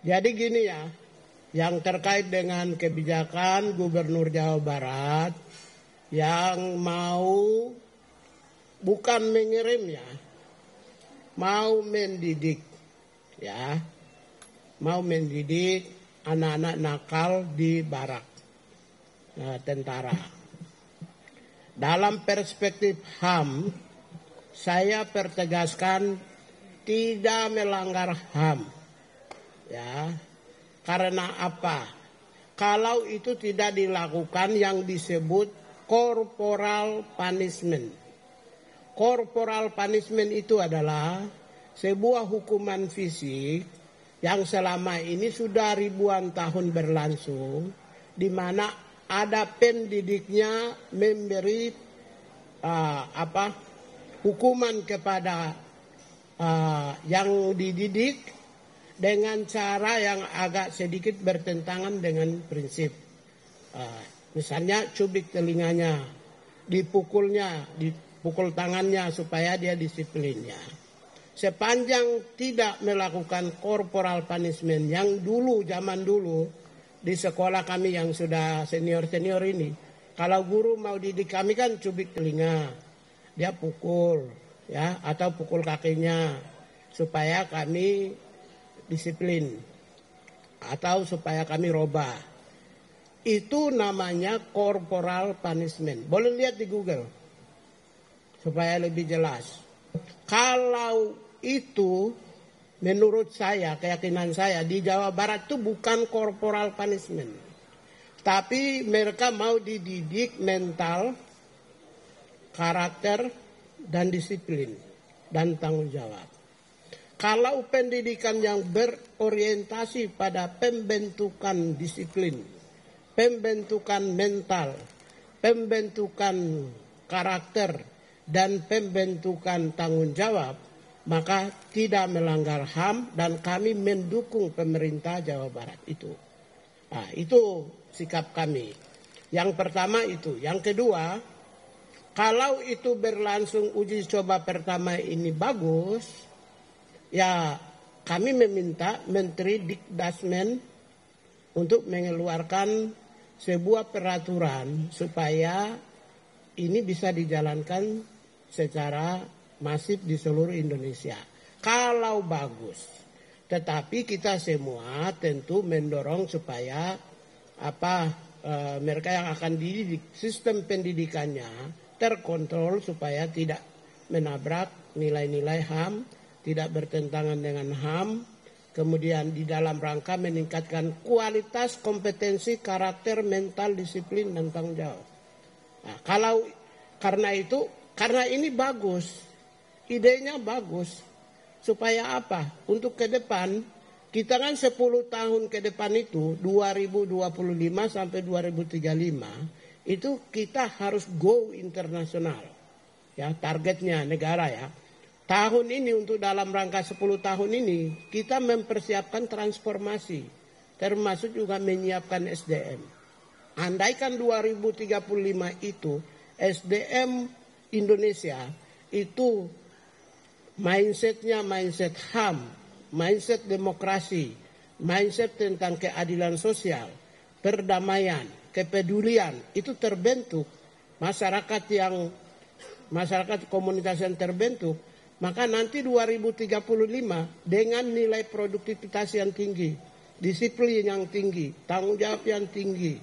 Jadi gini ya, yang terkait dengan kebijakan Gubernur Jawa Barat yang mau bukan mengirim ya, mau mendidik ya, mau mendidik anak-anak nakal di barak tentara. Dalam perspektif HAM, saya pertegaskan tidak melanggar HAM. Ya, karena apa? Kalau itu tidak dilakukan yang disebut corporal punishment. Corporal punishment itu adalah sebuah hukuman fisik yang selama ini sudah ribuan tahun berlangsung, di mana ada pendidiknya memberi hukuman kepada yang dididik dengan cara yang agak sedikit bertentangan dengan prinsip. Misalnya cubit telinganya, dipukul tangannya supaya dia disiplinnya. Sepanjang tidak melakukan corporal punishment yang dulu, zaman dulu, di sekolah kami yang sudah senior-senior ini, kalau guru mau didik kami kan cubit telinga, dia pukul, ya, atau pukul kakinya, supaya kami disiplin atau supaya kami robah. Itu namanya corporal punishment. Boleh lihat di Google supaya lebih jelas. Kalau itu menurut saya, keyakinan saya di Jawa Barat itu bukan corporal punishment. Tapi mereka mau dididik mental, karakter, dan disiplin dan tanggung jawab. Kalau pendidikan yang berorientasi pada pembentukan disiplin, pembentukan mental, pembentukan karakter, dan pembentukan tanggung jawab, maka tidak melanggar HAM dan kami mendukung pemerintah Jawa Barat itu. Nah, itu sikap kami. Yang pertama itu. Yang kedua, kalau itu berlangsung uji coba pertama ini bagus, ya, kami meminta Menteri Dikdasmen untuk mengeluarkan sebuah peraturan supaya ini bisa dijalankan secara masif di seluruh Indonesia. Kalau bagus. Tetapi kita semua tentu mendorong supaya mereka yang akan dididik, sistem pendidikannya terkontrol supaya tidak menabrak nilai-nilai HAM, tidak bertentangan dengan HAM, kemudian di dalam rangka meningkatkan kualitas kompetensi, karakter, mental, disiplin, dan tanggung jawab. Nah, karena ini bagus, idenya bagus, supaya apa? Untuk ke depan, kita kan 10 tahun ke depan itu, 2025 sampai 2035, itu kita harus go internasional. Ya, targetnya negara ya. Tahun ini untuk dalam rangka 10 tahun ini kita mempersiapkan transformasi, termasuk juga menyiapkan SDM. Andaikan 2035 itu SDM Indonesia itu mindsetnya mindset HAM, mindset demokrasi, mindset tentang keadilan sosial, perdamaian, kepedulian, itu terbentuk, masyarakat komunitas yang terbentuk, maka nanti 2035 dengan nilai produktivitas yang tinggi, disiplin yang tinggi, tanggung jawab yang tinggi,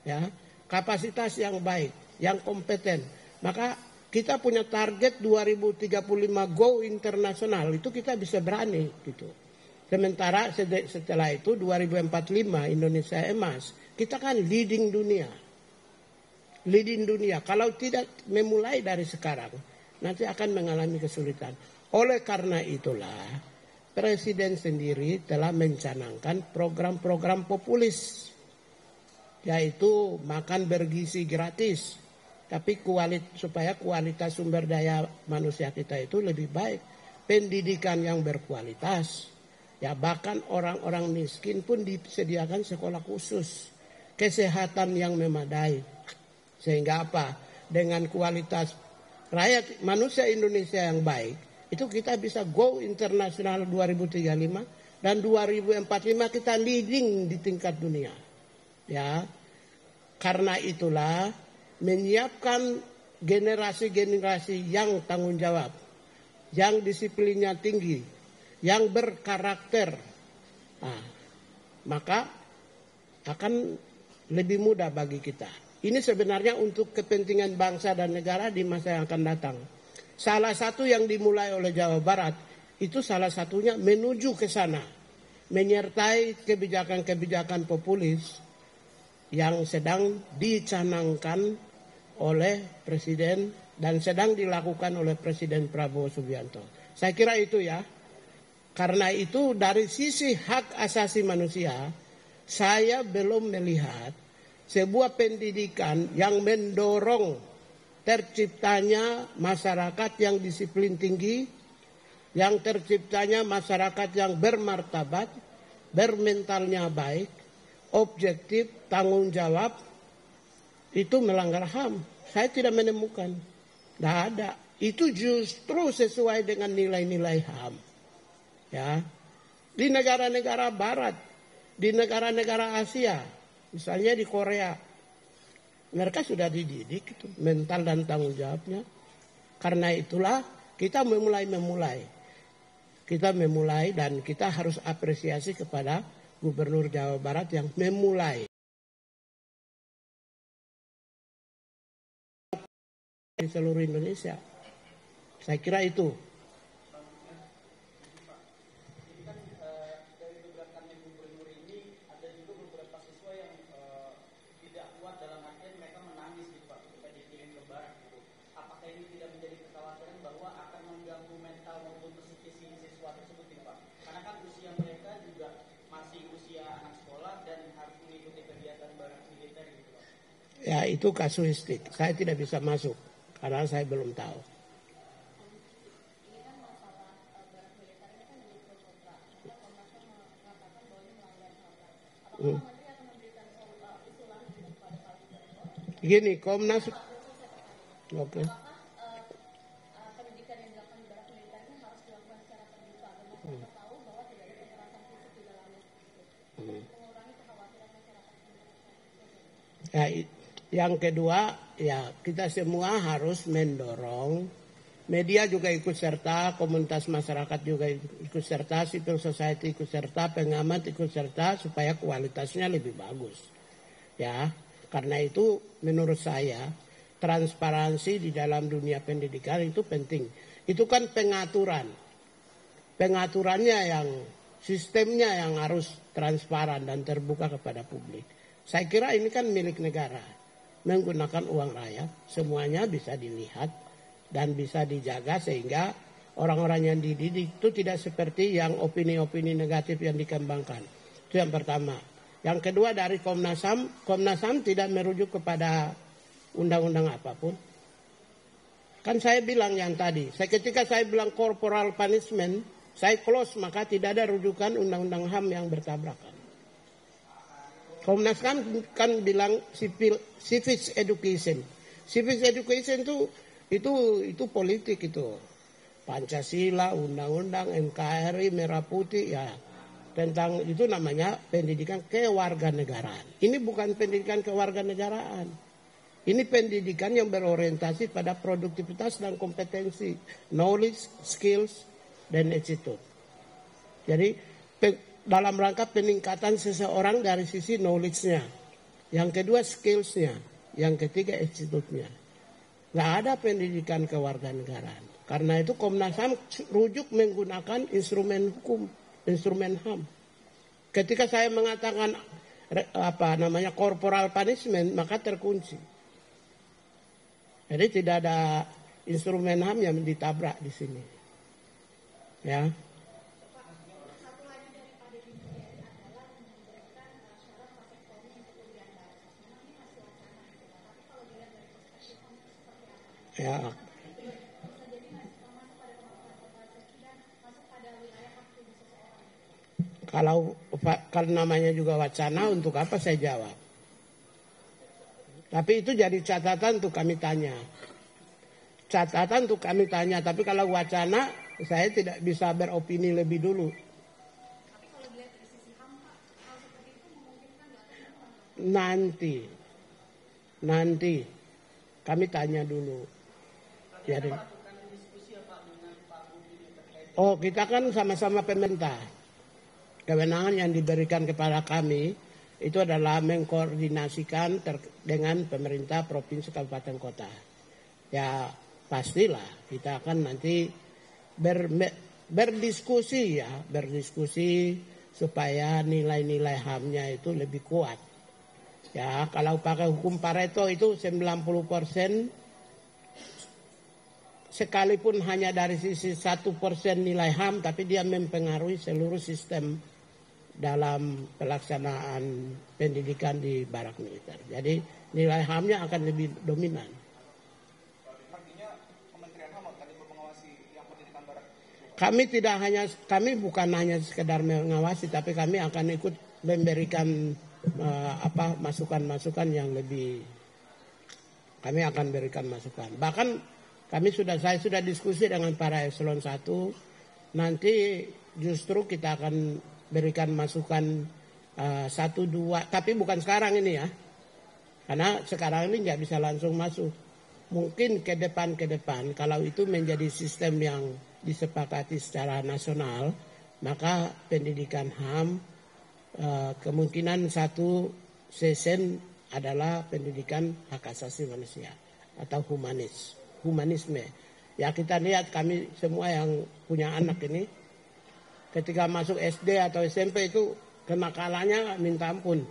ya, kapasitas yang baik, yang kompeten, maka kita punya target 2035 go internasional, itu kita bisa berani gitu. Sementara setelah itu 2045 Indonesia emas, kita kan leading dunia. Kalau tidak memulai dari sekarang, nanti akan mengalami kesulitan. Oleh karena itulah Presiden sendiri telah mencanangkan program-program populis, yaitu makan bergizi gratis, tapi supaya kualitas sumber daya manusia kita itu lebih baik, pendidikan yang berkualitas, ya, bahkan orang-orang miskin pun disediakan sekolah khusus, kesehatan yang memadai, sehingga apa? Dengan kualitas manusia Indonesia yang baik, itu kita bisa go internasional 2035 dan 2045 kita leading di tingkat dunia. Ya. Karena itulah menyiapkan generasi-generasi yang tanggung jawab, yang disiplinnya tinggi, yang berkarakter. Nah, maka akan lebih mudah bagi kita. Ini sebenarnya untuk kepentingan bangsa dan negara di masa yang akan datang. Salah satu yang dimulai oleh Jawa Barat itu salah satunya menuju ke sana, menyertai kebijakan-kebijakan populis yang sedang dicanangkan oleh Presiden dan sedang dilakukan oleh Presiden Prabowo Subianto. Saya kira itu ya. Karena itu dari sisi hak asasi manusia, saya belum melihat sebuah pendidikan yang mendorong terciptanya masyarakat yang disiplin tinggi, yang terciptanya masyarakat yang bermartabat, bermentalnya baik, objektif, tanggung jawab, itu melanggar HAM. Saya tidak menemukan. Tidak ada. Itu justru sesuai dengan nilai-nilai HAM. Ya. Di negara-negara barat, di negara-negara Asia, misalnya di Korea, mereka sudah dididik itu, mental dan tanggung jawabnya. Karena itulah kita memulai. Kita memulai dan kita harus apresiasi kepada Gubernur Jawa Barat yang memulai di seluruh Indonesia. Saya kira itu. Ya itu kasuistik, saya tidak bisa masuk karena saya belum tahu. Gini, Komnas, oke. Ya, yang kedua, ya kita semua harus mendorong, media juga ikut serta, komunitas masyarakat juga ikut serta, civil society ikut serta, pengamat ikut serta supaya kualitasnya lebih bagus. Ya, karena itu menurut saya transparansi di dalam dunia pendidikan itu penting. Itu kan pengaturan. Pengaturannya yang sistemnya yang harus transparan dan terbuka kepada publik. Saya kira ini kan milik negara. Menggunakan uang rakyat, semuanya bisa dilihat dan bisa dijaga sehingga orang-orang yang dididik itu tidak seperti yang opini-opini negatif yang dikembangkan. Itu yang pertama. Yang kedua dari Komnas HAM tidak merujuk kepada undang-undang apapun. Kan saya bilang yang tadi, ketika saya bilang corporal punishment, saya close maka tidak ada rujukan undang-undang HAM yang bertabrakan. Komnas HAM kan bilang civics education. Civics education itu politik itu. Pancasila, undang-undang, NKRI, Merah Putih ya. Tentang itu namanya pendidikan kewarganegaraan. Ini bukan pendidikan kewarganegaraan. Ini pendidikan yang berorientasi pada produktivitas dan kompetensi, knowledge, skills, dan attitude. Jadi dalam rangka peningkatan seseorang dari sisi knowledge-nya. Yang kedua skills-nya. Yang ketiga attitude-nya. Nggak ada pendidikan kewarganegaraan. Karena itu Komnas HAM rujuk menggunakan instrumen hukum, instrumen HAM. Ketika saya mengatakan corporal punishment, maka terkunci. Jadi tidak ada instrumen HAM yang ditabrak di sini. Ya. Ya. Kalau namanya juga wacana, untuk apa saya jawab? Tapi itu jadi catatan untuk kami tanya. Catatan untuk kami tanya. Tapi kalau wacana, saya tidak bisa beropini lebih dulu. Nanti kami tanya dulu. Jadi, kita kan sama-sama pemerintah. Kewenangan yang diberikan kepada kami itu adalah mengkoordinasikan dengan pemerintah provinsi kabupaten kota. Ya pastilah kita akan nanti berdiskusi supaya nilai-nilai HAM-nya itu lebih kuat. Ya, kalau pakai hukum Pareto itu 90%, sekalipun hanya dari sisi 1% nilai HAM, tapi dia mempengaruhi seluruh sistem dalam pelaksanaan pendidikan di barak militer. Jadi nilai HAM-nya akan lebih dominan. Kami bukan hanya sekedar mengawasi, tapi kami akan ikut memberikan masukan-masukan yang lebih. Kami akan berikan masukan. Bahkan saya sudah diskusi dengan para eselon 1. Nanti justru kita akan berikan masukan 1, 2, tapi bukan sekarang ini ya. Karena sekarang ini nggak bisa langsung masuk. Mungkin ke depan kalau itu menjadi sistem yang disepakati secara nasional, maka pendidikan HAM kemungkinan satu sesen adalah pendidikan hak asasi manusia atau humanisme. Ya kita lihat kami semua yang punya anak ini ketika masuk SD atau SMP itu kenakalannya minta ampun.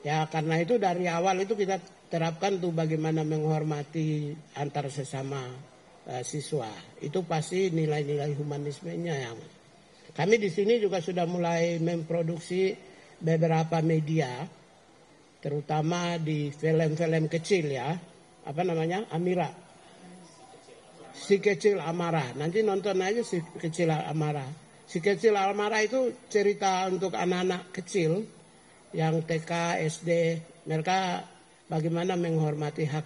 Ya karena itu dari awal itu kita terapkan tuh bagaimana menghormati antar sesama siswa. Itu pasti nilai-nilai humanismenya yang kami di sini juga sudah mulai memproduksi beberapa media, terutama di film-film kecil ya, Amira, Si Kecil Amara. Nanti nonton aja Si Kecil Amara. Si Kecil Amara itu cerita untuk anak-anak kecil yang TK, SD, mereka bagaimana menghormati hak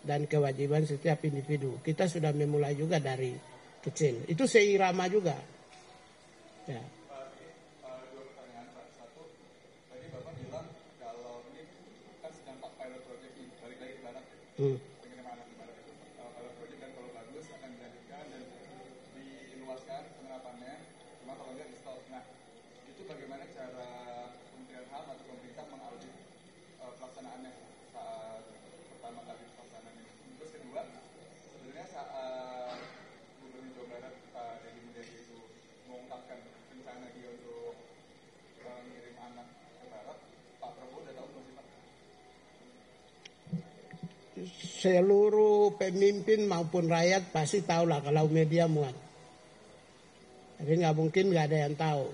dan kewajiban setiap individu. Kita sudah memulai juga dari kecil. Itu seirama juga. Ya. Dua pertanyaan Pak. Satu, tadi Bapak bilang kalau ini kan sedang pilot project ini, balik lagi ke barat. Pengiriman anak ke barat itu pilot project dan kalau bagus akan dilanjutkan dan diluaskan penerapannya. Cuma kalau nggak di stop. Nah, itu bagaimana cara Kementerian HAM atau pemerintah mengaudit pelaksanaannya saat pertama kali pelaksanaan ini. Terus kedua, sebenarnya saat Gubernur Jawa Barat Pak Deddy Mulyadi itu mengungkapkan rencana dia untuk mengirim anak ke barat, Pak Prabowo udah tahu belum sih Pak? Seluruh pemimpin maupun rakyat pasti tahu lah kalau media muat. Jadi nggak mungkin nggak ada yang tahu.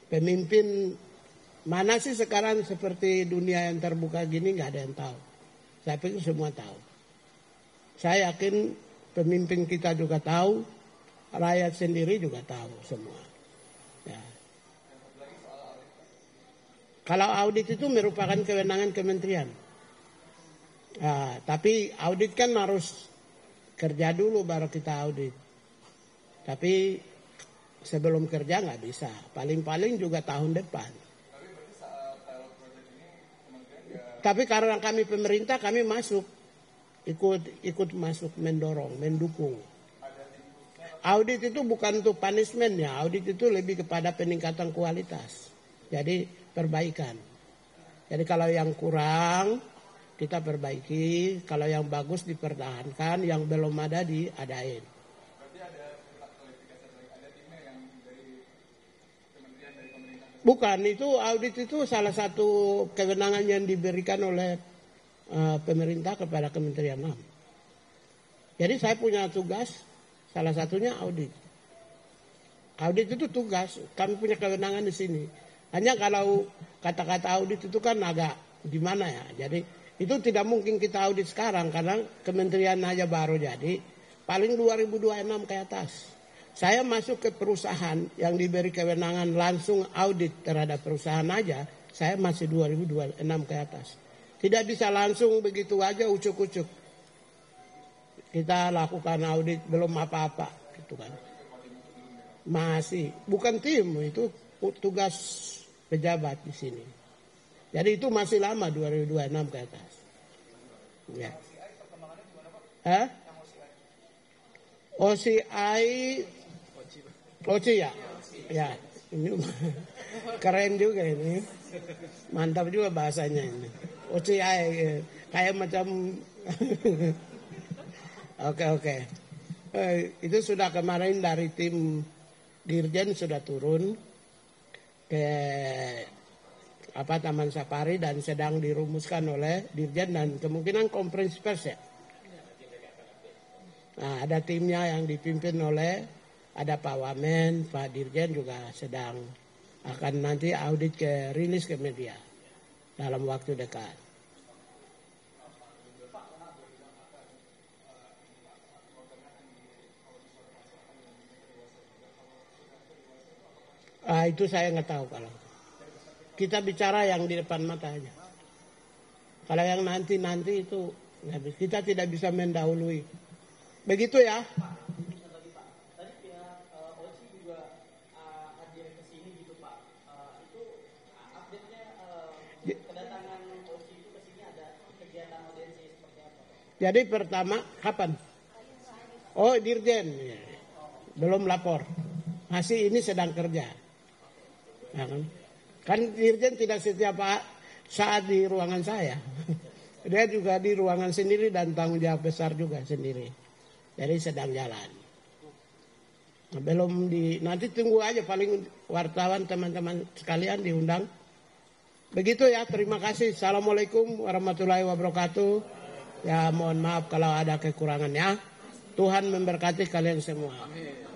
Pemimpin mana sih sekarang seperti dunia yang terbuka gini nggak ada yang tahu. Saya pikir semua tahu. Saya yakin pemimpin kita juga tahu, rakyat sendiri juga tahu semua. Ya. Kalau audit itu merupakan kewenangan kementerian. Nah, tapi audit kan harus kerja dulu baru kita audit. Tapi sebelum kerja nggak bisa. Paling-paling juga tahun depan. Tapi karena kami pemerintah, kami masuk. Ikut masuk, mendorong, mendukung. Audit itu bukan untuk punishment ya. Audit itu lebih kepada peningkatan kualitas. Jadi perbaikan. Jadi kalau yang kurang kita perbaiki, kalau yang bagus dipertahankan, yang belum ada diadain. Berarti ada kualifikasi lagi, ada timnya yang dari kementerian dari pemerintah. Bukan, itu audit itu salah satu kewenangan yang diberikan oleh pemerintah kepada Kementerian HAM. Jadi saya punya tugas, salah satunya audit. Audit itu tugas, kami punya kewenangan di sini. Hanya kalau kata-kata audit itu kan agak gimana ya. Jadi itu tidak mungkin kita audit sekarang karena kementerian aja baru jadi. Paling 2026 ke atas. Saya masuk ke perusahaan yang diberi kewenangan langsung audit terhadap perusahaan aja. Saya masih 2026 ke atas. Tidak bisa langsung begitu aja ucuk-ucuk. Kita lakukan audit belum apa-apa gitu kan. Masih bukan tim, itu tugas pejabat di sini. Jadi itu masih lama 2026 ke atas. Ya. Hah? OCI ya? Ya, ini keren juga ini. Mantap juga bahasanya ini. OCI kayak macam Oke. Itu sudah kemarin dari tim Dirjen sudah turun ke Taman Safari dan sedang dirumuskan oleh Dirjen dan kemungkinan konferensi pers ya. Nah, ada timnya yang dipimpin oleh ada Pak Wamen, Pak Dirjen juga sedang akan nanti audit rilis ke media dalam waktu dekat. Itu saya nggak tahu kalau. Kita bicara yang di depan mata aja. Kalau yang nanti itu kita tidak bisa mendahului. Begitu ya. Tadi pihak OCI juga hadir ke sini gitu Pak. Itu update-nya kedatangan OCI itu ke sini ada kegiatan audiensi seperti apa? Jadi pertama kapan? Oh Dirjen, belum lapor. Masih ini sedang kerja. Ya kan Dirjen tidak setiap saat di ruangan saya. Dia juga di ruangan sendiri dan tanggung jawab besar juga sendiri. Jadi sedang jalan. Nah, belum nanti tunggu aja paling wartawan teman-teman sekalian diundang. Begitu ya, terima kasih. Assalamualaikum warahmatullahi wabarakatuh. Ya mohon maaf kalau ada kekurangannya. Tuhan memberkati kalian semua. Amin.